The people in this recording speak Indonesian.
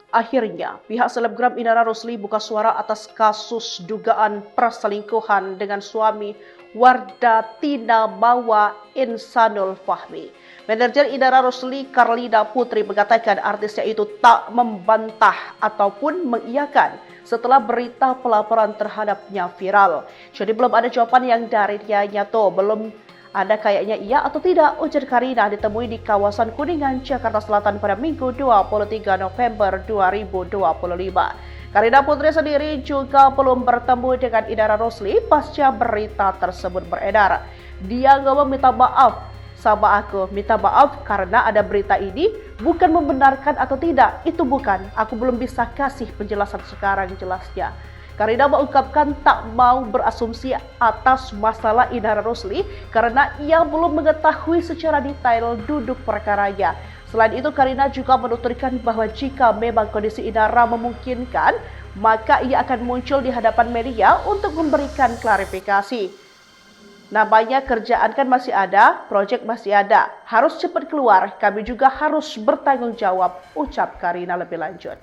Akhirnya, pihak selebgram Indra Rusli buka suara atas kasus dugaan perselingkuhan dengan suami Wardah Tina Bawa Insanul Fahmi. Manajer Indra Rusli, Karlina Putri, mengatakan artisnya itu tak membantah ataupun mengiyakan setelah berita pelaporan terhadapnya viral. Jadi belum ada jawaban yang dari dianya tuh, belum ada kayaknya iya atau tidak, ujar Karina ditemui di kawasan Kuningan, Jakarta Selatan pada Minggu 23 November 2025. Karina Putri sendiri juga belum bertemu dengan Indra Rusli pasca berita tersebut beredar. Dia ngomong minta maaf sama aku, minta maaf karena ada berita ini, bukan membenarkan atau tidak, itu bukan. Aku belum bisa kasih penjelasan sekarang jelasnya. Karina mengungkapkan tak mau berasumsi atas masalah Indra Rusli karena ia belum mengetahui secara detail duduk perkaranya. Selain itu, Karina juga menuturkan bahwa jika memang kondisi Indra memungkinkan, maka ia akan muncul di hadapan media untuk memberikan klarifikasi. Namanya kerjaan kan masih ada, proyek masih ada, harus cepat keluar, kami juga harus bertanggung jawab, ucap Karina lebih lanjut.